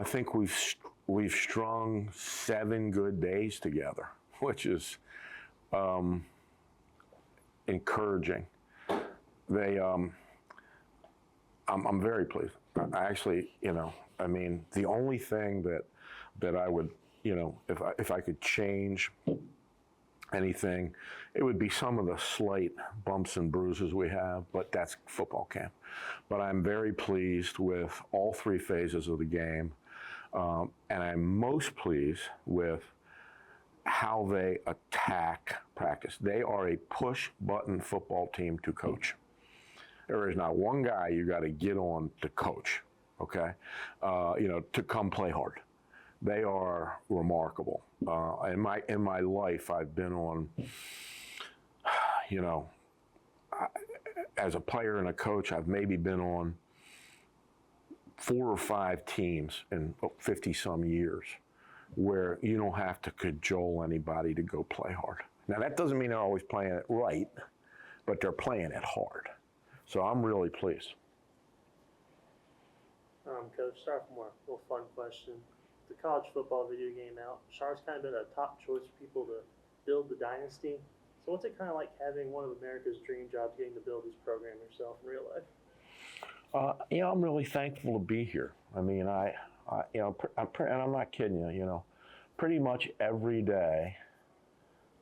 I think we've strung 7 good days together, which is encouraging. I'm very pleased. I actually, I mean, the only thing that I would, if I could change anything, it would be some of the slight bumps and bruises we have, but that's football camp. But I'm very pleased with all 3 phases of the game, and I'm most pleased with how they attack practice. They are a push-button football team to coach. There is not one guy you got to get on to coach, okay? To come play hard. They are remarkable. In my life, I've been on, as a player and a coach, I've maybe been on 4 or 5 teams in 50-some years where you don't have to cajole anybody to go play hard. Now, that doesn't mean they're always playing it right, but they're playing it hard. So I'm really pleased. Coach, sorry for more little fun question. The college football video game out, Char's kind of been a top choice for people to build the dynasty. So what's it kind of like having one of America's dream jobs, getting to build this program yourself in real life? I'm really thankful to be here. I mean, and I'm not kidding you. Pretty much every day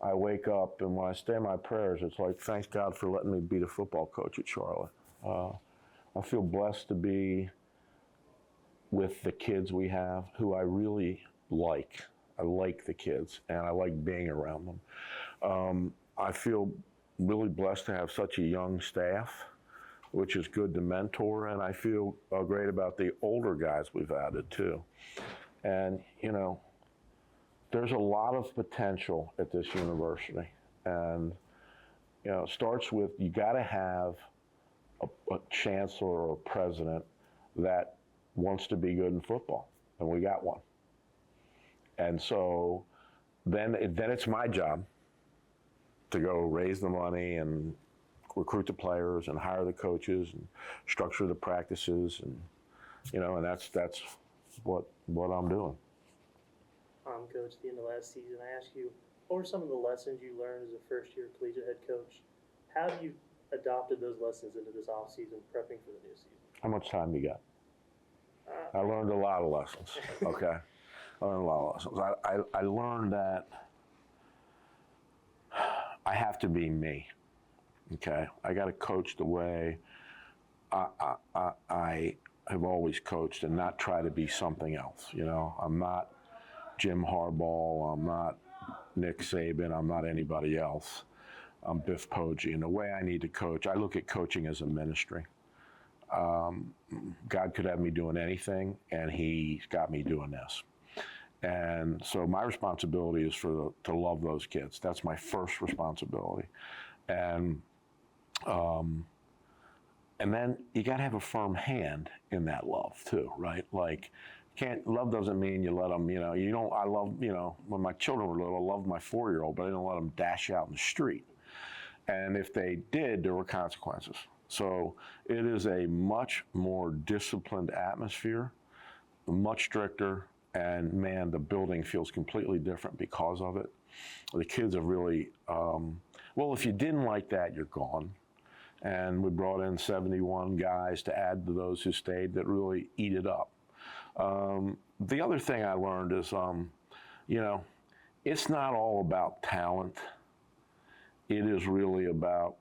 I wake up, and when I say my prayers, it's like, thank God for letting me be the football coach at Charlotte. I feel blessed to be with the kids we have, who I really like. I like the kids, and I like being around them. I feel really blessed to have such a young staff, which is good to mentor, and I feel great about the older guys we've added too. And, there's a lot of potential at this university, and it starts with, you got to have a chancellor or a president that wants to be good in football, and we got one. And so then it's my job to go raise the money and recruit the players and hire the coaches and structure the practices, and and that's what I'm doing. Coach, at the end of last season, I asked you, what were some of the lessons you learned as a first-year collegiate head coach? How have you adopted those lessons into this offseason, prepping for the new season? How much time you got? I learned a lot of lessons, okay? I learned a lot of lessons. I learned that I have to be me, okay? I got to coach the way I have always coached and not try to be something else, I'm not Jim Harbaugh, I'm not Nick Saban, I'm not anybody else. I'm Biff Poggi. And the way I need to coach, I look at coaching as a ministry. God could have me doing anything, and He's got me doing this. And so my responsibility is to love those kids. That's my first responsibility. And then you got to have a firm hand in that love too, right? Like, love doesn't mean you let them, I love, when my children were little, I loved my 4-year-old, but I didn't let them dash out in the street. And if they did, there were consequences. So it is a much more disciplined atmosphere, much stricter, and man, the building feels completely different because of it. The kids have really, if you didn't like that, you're gone. And we brought in 71 guys to add to those who stayed that really eat it up. The other thing I learned is, it's not all about talent. It is really about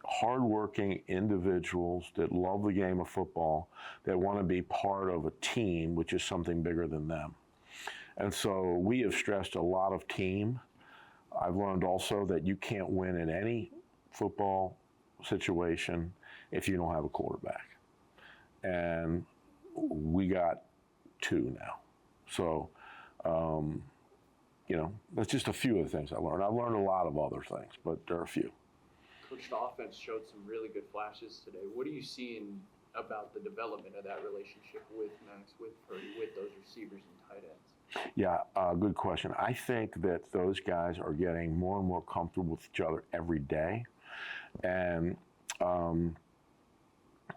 hardworking individuals that love the game of football, that want to be part of a team, which is something bigger than them. And so we have stressed a lot of team. I've learned also that you can't win in any football situation if you don't have a quarterback. And we got 2 now. So, that's just a few of the things I learned. I've learned a lot of other things, but there are a few. Coach, the offense showed some really good flashes today. What are you seeing about the development of that relationship with Max, with Purdy, with those receivers and tight ends? Yeah, good question. I think that those guys are getting more and more comfortable with each other every day. And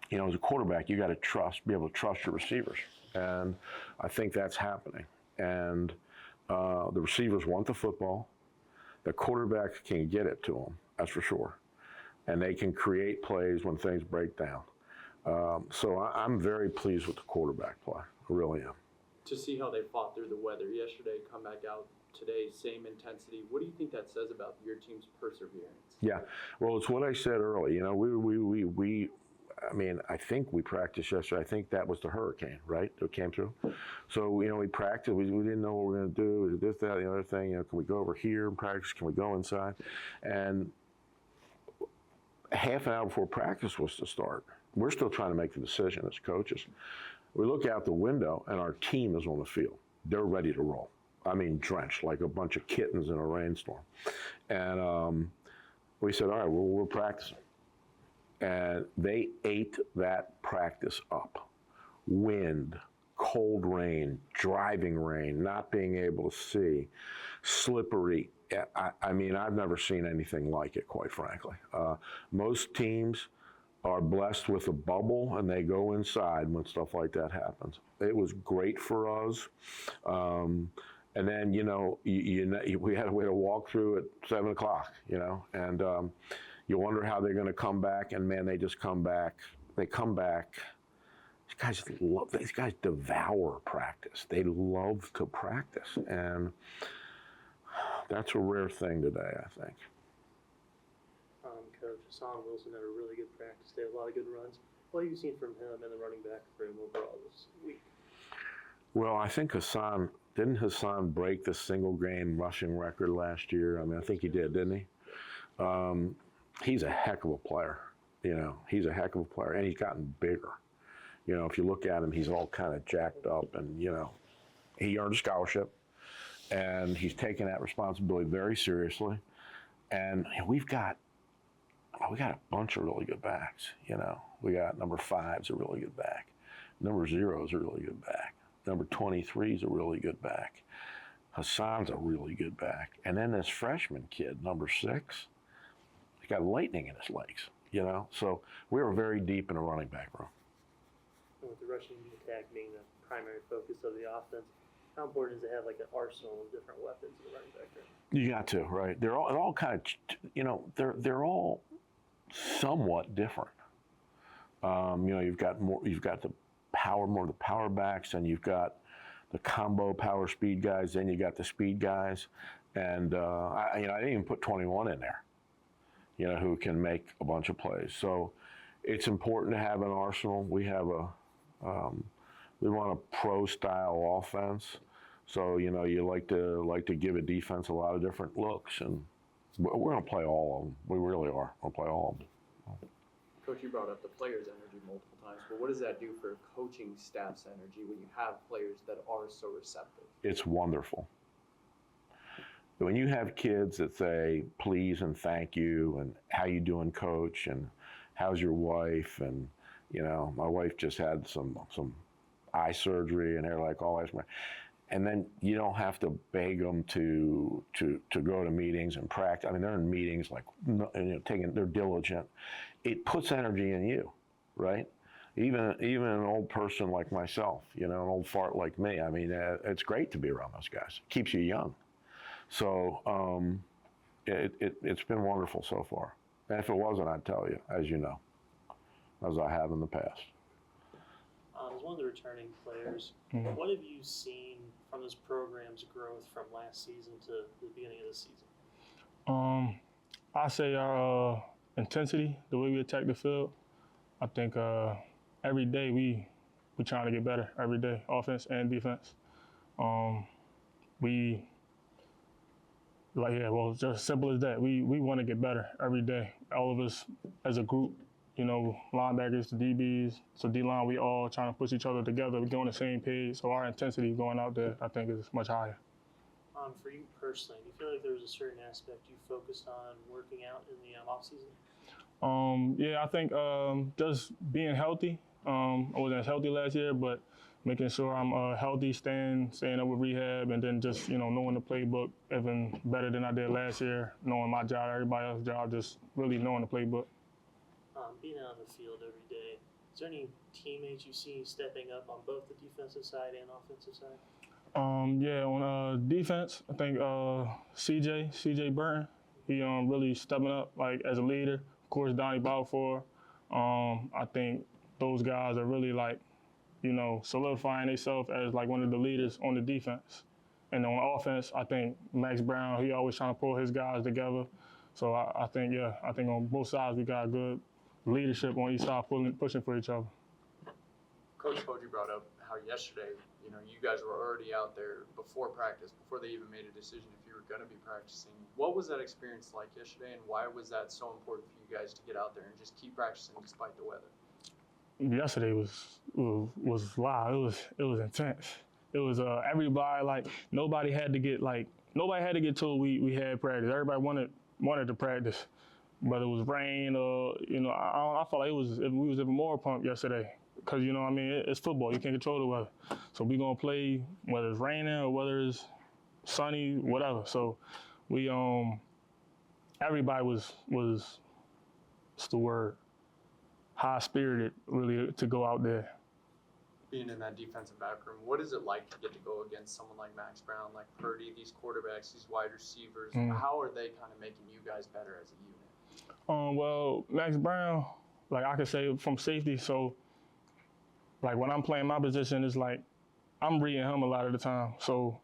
you know, as a quarterback, you got to be able to trust your receivers. And I think that's happening. And the receivers want the football. The quarterback can get it to them, that's for sure. And they can create plays when things break down. So I'm very pleased with the quarterback play. I really am. To see how they fought through the weather yesterday, come back out today, same intensity. What do you think that says about your team's perseverance? Yeah, well, it's what I said earlier. You know, I mean, I think we practiced yesterday. I think that was the hurricane, right, that came through. So, you know, we practiced. We didn't know what we were going to do. This, that, the other thing. You know, can we go over here and practice? Can we go inside? And half an hour before practice was to start, we're still trying to make the decision as coaches. We look out the window, and our team is on the field. They're ready to roll. I mean, drenched like a bunch of kittens in a rainstorm. And we said, all right, we're practicing. And they ate that practice up. Wind, cold rain, driving rain, not being able to see, slippery. I mean, I've never seen anything like it, quite frankly. Most teams are blessed with a bubble and they go inside when stuff like that happens. It was great for us. And then, you know, we had a way to walk through at 7 o'clock, you know, and you wonder how they're going to come back, and man, they just come back. They come back. These guys devour practice. They love to practice, and that's a rare thing today, I think. Coach Hassan Wilson had a really good practice day, a lot of good runs. What have you seen from him in the running back room overall this week? Well, I think didn't Hassan break the single game rushing record last year? I mean, I think he did, didn't he? He's a heck of a player. You know, he's a heck of a player, and he's gotten bigger. You know, if you look at him, he's all kind of jacked up, and, you know, he earned a scholarship, and he's taken that responsibility very seriously. And we've got a bunch of really good backs, you know. We got number 5's a really good back. Number 0's a really good back. Number 23's a really good back. Hassan's a really good back. And then this freshman kid, number 6, he got lightning in his legs, you know. So we were very deep in the running back room. And with the rushing attack being the primary focus of the offense, how important is it to have like an arsenal of different weapons in the running back room? You got to, right? They're all kind of, you know, they're all somewhat different. You know, you've got the power backs, and you've got the combo power speed guys, then you got the speed guys, and I didn't even put 21 in there, you know, who can make a bunch of plays. So it's important to have an arsenal. We have we want a pro style offense, so you know you like to give a defense a lot of different looks, and we're going to play all of them. We really are. We'll play all of them. Coach, you brought up the players' energy multiple times, but what does that do for coaching staff's energy when you have players that are so receptive? It's wonderful. When you have kids that say please and thank you and how you doing, coach, and how's your wife, and you know, my wife just had some eye surgery, and they're like, oh, that's my. And then you don't have to beg them to go to meetings and practice. I mean, they're in meetings like, you know, they're diligent. It puts energy in you, right? Even an old person like myself, you know, an old fart like me. I mean, it's great to be around those guys. It keeps you young. So it's been wonderful so far. And if it wasn't, I'd tell you, as you know, as I have in the past. As one of the returning players, what have you seen from this program's growth from last season to the beginning of this season? I say our intensity, the way we attack the field. I think every day we trying to get better every day, offense and defense. It's just simple as that. We want to get better every day. All of us as a group, you know, linebackers to DBs, so D-line, we all trying to push each other together. We're on the same page, so our intensity going out there, I think, is much higher. For you personally, do you feel like there was a certain aspect you focused on working out in the offseason? Yeah, I think just being healthy. I wasn't as healthy last year, but making sure I'm healthy, staying up with rehab, and then just, you know, knowing the playbook even better than I did last year, knowing my job, everybody else's job, just really knowing the playbook. Being out on the field every day, Is there any teammates you see stepping up on both the defensive side and offensive side? Yeah, on defense, I think CJ Burton, he really stepping up like as a leader. Of course, Donnie Balfour. I think those guys are really like, solidifying themselves as like one of the leaders on the defense. And on offense, I think Max Brown, he always trying to pull his guys together. So I think on both sides we got good leadership on each side, pushing for each other. Coach Koji brought up how yesterday, you guys were already out there before practice, before they even made a decision if you were going to be practicing. What was that experience like yesterday, and why was that so important for you guys to get out there and just keep practicing despite the weather? Yesterday was wild. It was intense. It was everybody, like nobody had to get told we had practice. Everybody wanted to practice, but it was rain or I felt like we was even more pumped yesterday because it's football. You can't control the weather, so we gonna play whether it's raining or whether it's sunny, whatever. So we everybody was what's the word, high spirited really to go out there. Being in that defensive back room, what is it like to get to go against someone like Max Brown, like Purdy, these quarterbacks, these wide receivers? How are they kind of making you guys better as a unit? Well, Max Brown, like I could say from safety, so like when I'm playing my position, it's like I'm reading him a lot of the time. So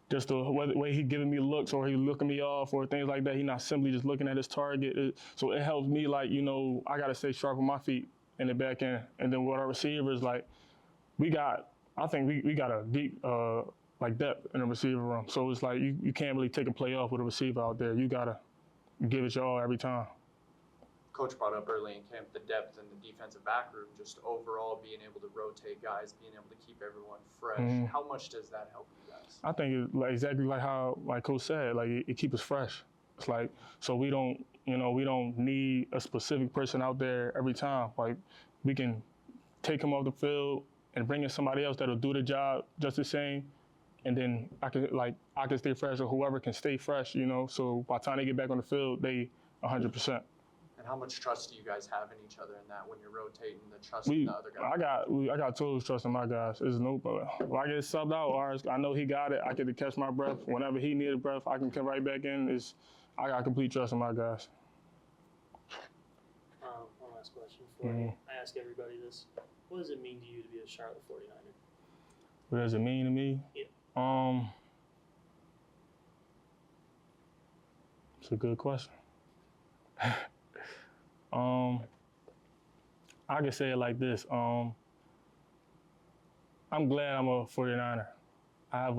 just the way he giving me looks or he looking me off or things like that, he not simply just looking at his target. So it helps me, like, I got to stay sharp on my feet in the back end. And then with our receivers, like, I think we got a deep depth in the receiver room. So it's like you can't really take a play off with a receiver out there. You got to give it your all every time. Coach brought up early in camp the depth in the defensive back room, just overall being able to rotate guys, being able to keep everyone fresh. How much does that help you guys? I think it's like exactly like how Coach said, like it keeps us fresh. It's like, so we don't need a specific person out there every time. Like we can take him off the field and bring in somebody else that'll do the job just the same, and then I can stay fresh, or whoever can stay fresh, so by the time they get back on the field, they 100%. And how much trust do you guys have in each other in that when you're rotating the trust in the other guys? I got total trust in my guys. It's when I get subbed out, I know he got it. I get to catch my breath. Whenever he needed breath, I can come right back in. I got complete trust in my guys. One last question for you. I ask everybody this. What does it mean to you to be a Charlotte 49er? What does it mean to me? Yeah. It's a good question. I can say it like this. I'm glad I'm a 49er. I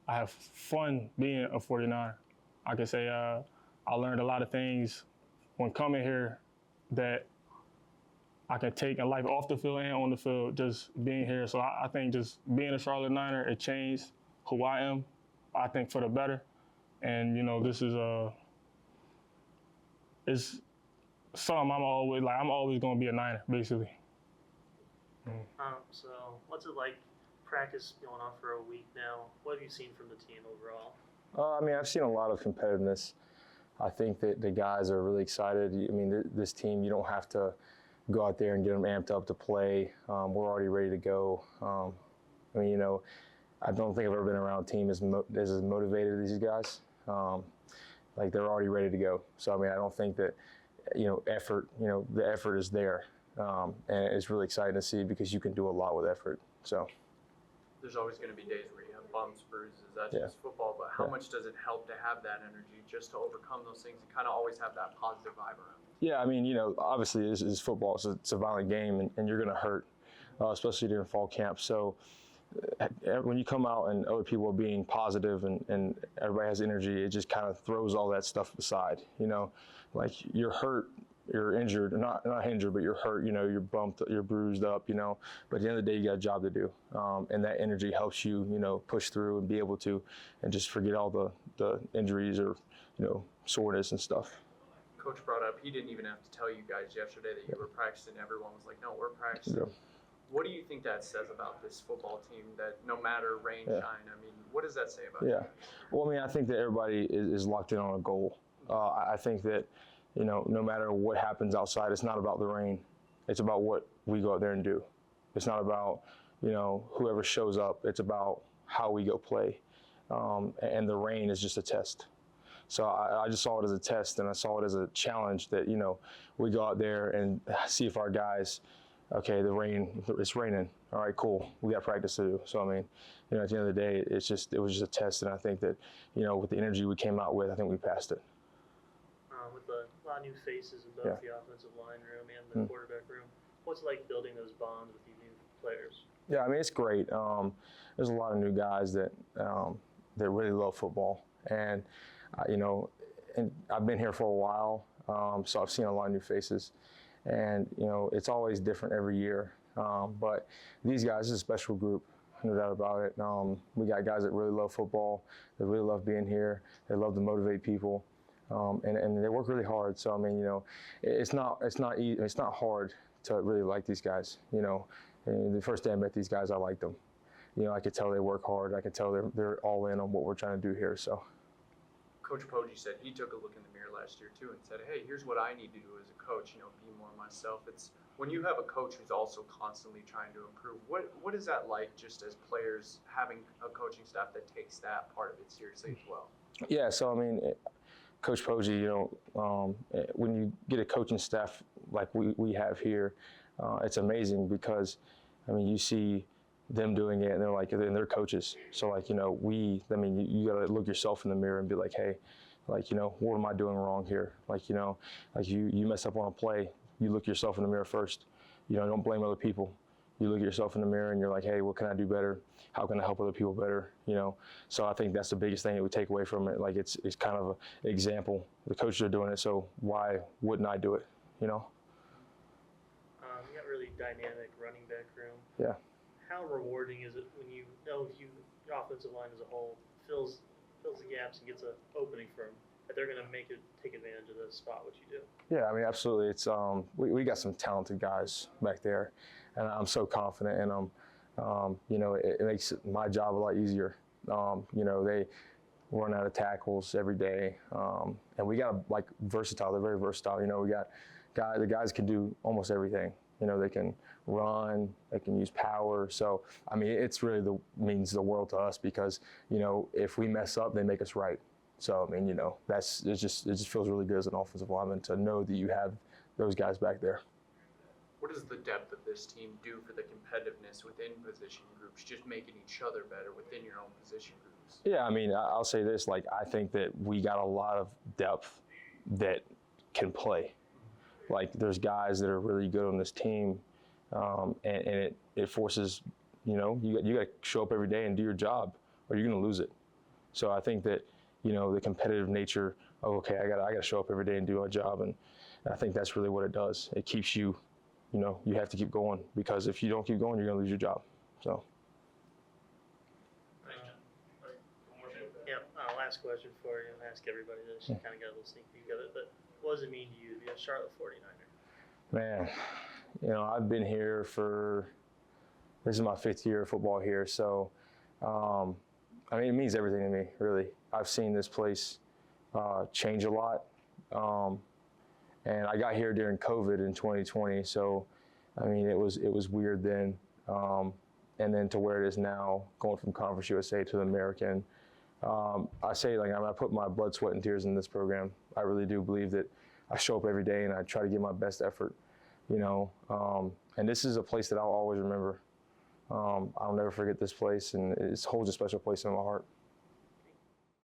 have fun being a 49er. I can say I learned a lot of things when coming here that I can take in life off the field and on the field, just being here. So I think just being a Charlotte Niner, it changed who I am, I think, for the better. And, this is it's something I'm always going to be a Niner, basically. So what's it like practice going on for a week now? What have you seen from the team overall? I've seen a lot of competitiveness. I think that the guys are really excited. This team, you don't have to go out there and get them amped up to play. We're already ready to go. I don't think I've ever been around a team as motivated as these guys. They're already ready to go. So, I don't think that, effort, the effort is there. And it's really exciting to see because you can do a lot with effort. So. There's always going to be days where you have bumps, bruises, that's just football, but how much does it help to have that energy just to overcome those things and kind of always have that positive vibe around it? Yeah, obviously this is football, so it's a violent game and you're going to hurt, especially during fall camp. So when you come out and other people are being positive and everybody has energy, it just kind of throws all that stuff aside, like you're hurt, you're injured, not injured, but you're hurt, you're bumped, you're bruised up, but at the end of the day, you got a job to do. And that energy helps you, push through and be able to, and just forget all the injuries or, soreness and stuff. Coach brought up, he didn't even have to tell you guys yesterday that you were practicing. Everyone was like, no, we're practicing. Yeah. What do you think that says about this football team, that no matter rain, shine, what does that say about you? Well, I think that everybody is locked in on a goal. I think that, no matter what happens outside, it's not about the rain. It's about what we go out there and do. It's not about, whoever shows up. It's about how we go play. And the rain is just a test. So I just saw it as a test, and I saw it as a challenge that, we go out there and see if our guys, okay, it's raining. All right, cool. We got practice to do. So, I mean, at the end of the day, it was just a test. And I think that, with the energy we came out with, I think we passed it. With a lot of new faces in both the offensive line room and the quarterback room, what's it like building those bonds with these new players? Yeah, I mean, it's great. There's a lot of new guys that really love football. And, and I've been here for a while, so I've seen a lot of new faces. And, it's always different every year. But these guys is a special group, no doubt about it. We got guys that really love football. They really love being here. They love to motivate people. And they work really hard. So, I mean, it's not hard to really like these guys. And the first day I met these guys, I liked them. I could tell they work hard. I could tell they're all in on what we're trying to do here. So, Coach Poggi said he took a look in the mirror last year too and said, "Hey, here's what I need to do as a coach. Be more myself." It's when you have a coach who's also constantly trying to improve. What is that like, just as players having a coaching staff that takes that part of it seriously as well? Yeah. So, I mean, Coach Poggi, when you get a coaching staff like we have here, it's amazing because, I mean, you see them doing it, and they're coaches. So, you got to look yourself in the mirror and be like, hey, what am I doing wrong here? You mess up on a play, you look yourself in the mirror first. Don't blame other people. You look at yourself in the mirror and you're like, hey, what can I do better? How can I help other people better? So I think that's the biggest thing that we take away from it. It's kind of an example. The coaches are doing it, so why wouldn't I do it? You got really dynamic running back room. Yeah. How rewarding is it when you know your offensive line as a whole fills the gaps and gets an opening for them, that they're going to take advantage of the spot what you do? Yeah, I mean, absolutely. It's we got some talented guys back there, and I'm so confident in them. It makes my job a lot easier. They run out of tackles every day, and we got versatile. They're very versatile. We got the guys can do almost everything. They can run, they can use power. So, I mean, it's really means the world to us because, if we mess up, they make us right. So, I mean, it just feels really good as an offensive lineman to know that you have those guys back there. What does the depth of this team do for the competitiveness within position groups, just making each other better within your own position groups? Yeah, I mean, I'll say this, I think that we got a lot of depth that can play. There's guys that are really good on this team, and it forces, you got to show up every day and do your job, or you're going to lose it. So I think that, the competitive nature of, okay, I got to show up every day and do my job, and I think that's really what it does. It keeps you, you have to keep going, because if you don't keep going, you're going to lose your job. So. Yeah, last question for you. I ask everybody this. You kind of got a little sneak peek of it, but what does it mean to you to be a Charlotte 49er? Man, I've been here this is my 5th year of football here, so I mean, it means everything to me, really. I've seen this place change a lot, and I got here during COVID in 2020, so I mean, it was weird then, and then to where it is now, going from Conference USA to the American. I say, I put my blood, sweat, and tears in this program. I really do believe that I show up every day and I try to give my best effort, and this is a place that I'll always remember. I'll never forget this place, and it holds a special place in my heart.